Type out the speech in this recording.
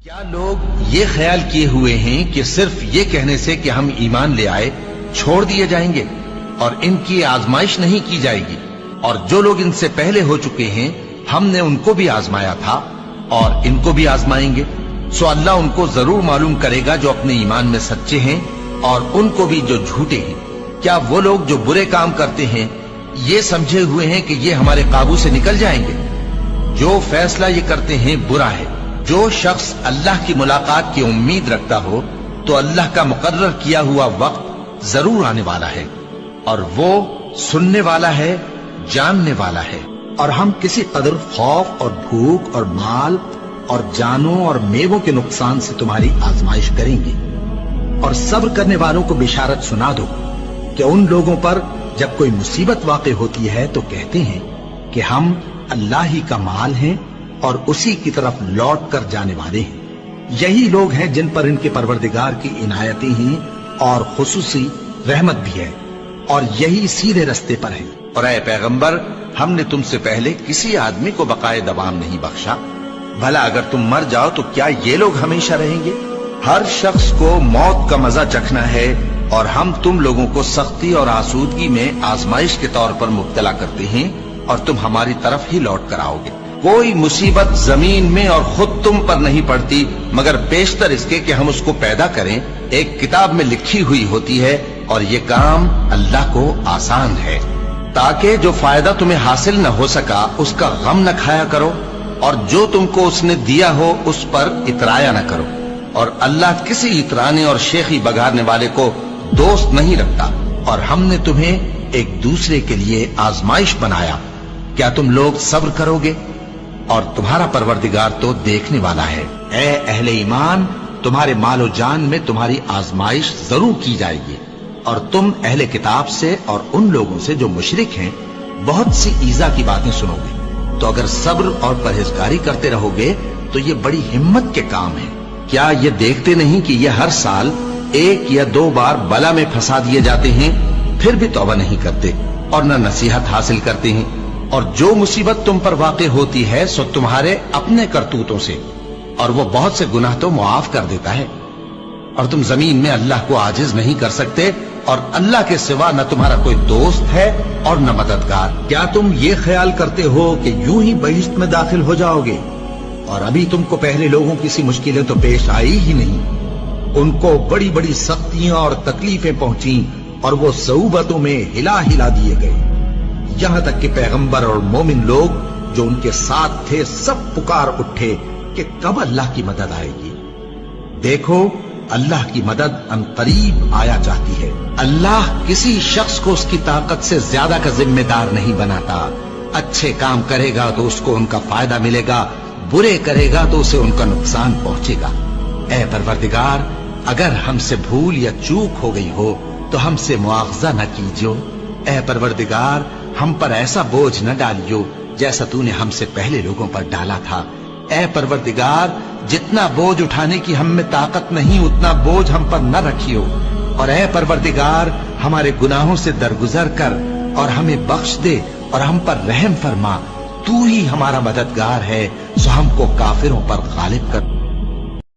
کیا لوگ یہ خیال کیے ہوئے ہیں کہ صرف یہ کہنے سے کہ ہم ایمان لے آئے چھوڑ دیے جائیں گے اور ان کی آزمائش نہیں کی جائے گی؟ اور جو لوگ ان سے پہلے ہو چکے ہیں ہم نے ان کو بھی آزمایا تھا اور ان کو بھی آزمائیں گے، سو اللہ ان کو ضرور معلوم کرے گا جو اپنے ایمان میں سچے ہیں اور ان کو بھی جو جھوٹے ہیں۔ کیا وہ لوگ جو برے کام کرتے ہیں یہ سمجھے ہوئے ہیں کہ یہ ہمارے قابو سے نکل جائیں گے؟ جو فیصلہ یہ کرتے ہیں برا ہے۔ جو شخص اللہ کی ملاقات کی امید رکھتا ہو تو اللہ کا مقرر کیا ہوا وقت ضرور آنے والا ہے، اور وہ سننے والا ہے، جاننے والا ہے۔ اور ہم کسی قدر خوف اور بھوک اور مال اور جانوں اور میووں کے نقصان سے تمہاری آزمائش کریں گے، اور صبر کرنے والوں کو بشارت سنا دو کہ ان لوگوں پر جب کوئی مصیبت واقع ہوتی ہے تو کہتے ہیں کہ ہم اللہ ہی کا مال ہیں اور اسی کی طرف لوٹ کر جانے والے ہیں۔ یہی لوگ ہیں جن پر ان کے پروردگار کی عنایتیں ہیں اور خصوصی رحمت بھی ہے، اور یہی سیدھے رستے پر ہیں۔ اور اے پیغمبر، ہم نے تم سے پہلے کسی آدمی کو بقائے دوام نہیں بخشا، بھلا اگر تم مر جاؤ تو کیا یہ لوگ ہمیشہ رہیں گے؟ ہر شخص کو موت کا مزہ چکھنا ہے، اور ہم تم لوگوں کو سختی اور آسودگی میں آزمائش کے طور پر مبتلا کرتے ہیں، اور تم ہماری طرف ہی لوٹ کر آؤ گے۔ کوئی مصیبت زمین میں اور خود تم پر نہیں پڑتی مگر بیشتر اس کے کہ ہم اس کو پیدا کریں ایک کتاب میں لکھی ہوئی ہوتی ہے، اور یہ کام اللہ کو آسان ہے، تاکہ جو فائدہ تمہیں حاصل نہ ہو سکا اس کا غم نہ کھایا کرو، اور جو تم کو اس نے دیا ہو اس پر اترایا نہ کرو۔ اور اللہ کسی اترانے اور شیخی بگارنے والے کو دوست نہیں رکھتا، اور ہم نے تمہیں ایک دوسرے کے لیے آزمائش بنایا، کیا تم لوگ صبر کرو گے؟ اور تمہارا پروردگار تو دیکھنے والا ہے۔ اے اہل ایمان، تمہارے مال و جان میں تمہاری آزمائش ضرور کی جائے گی، اور تم اہل کتاب سے اور ان لوگوں سے جو مشرک ہیں بہت سی ایذا کی باتیں سنو گے، تو اگر صبر اور پرہیزگاری کرتے رہو گے تو یہ بڑی ہمت کے کام ہے۔ کیا یہ دیکھتے نہیں کہ یہ ہر سال 1 یا 2 بار بلا میں پھنسا دیے جاتے ہیں، پھر بھی توبہ نہیں کرتے اور نہ نصیحت حاصل کرتے ہیں؟ اور جو مصیبت تم پر واقع ہوتی ہے سو تمہارے اپنے کرتوتوں سے، اور وہ بہت سے گناہ تو معاف کر دیتا ہے۔ اور تم زمین میں اللہ کو عاجز نہیں کر سکتے، اور اللہ کے سوا نہ تمہارا کوئی دوست ہے اور نہ مددگار۔ کیا تم یہ خیال کرتے ہو کہ یوں ہی بہشت میں داخل ہو جاؤ گے؟ اور ابھی تم کو پہلے لوگوں کی سی مشکلیں تو پیش آئی ہی نہیں۔ ان کو بڑی بڑی سختیاں اور تکلیفیں پہنچیں، اور وہ صعوبتوں میں ہلا ہلا دیے گئے، یہاں تک کہ پیغمبر اور مومن لوگ جو ان کے ساتھ تھے سب پکار اٹھے کہ کب اللہ کی مدد آئے گی۔ دیکھو، اللہ کی مدد ان قریب آیا چاہتی ہے۔ اللہ کسی شخص کو اس کی طاقت سے زیادہ کا ذمہ دار نہیں بناتا۔ اچھے کام کرے گا تو اس کو ان کا فائدہ ملے گا، برے کرے گا تو اسے ان کا نقصان پہنچے گا۔ اے پروردگار، اگر ہم سے بھول یا چوک ہو گئی ہو تو ہم سے مواخذہ نہ کیجو۔ اے پروردگار، ہم پر ایسا بوجھ نہ ڈالیو جیسا تو نے ہم سے پہلے لوگوں پر ڈالا تھا۔ اے پروردگار، جتنا بوجھ اٹھانے کی ہم میں طاقت نہیں اتنا بوجھ ہم پر نہ رکھیو، اور اے پروردگار ہمارے گناہوں سے درگزر کر اور ہمیں بخش دے اور ہم پر رحم فرما۔ تو ہی ہمارا مددگار ہے، سو ہم کو کافروں پر غالب کر۔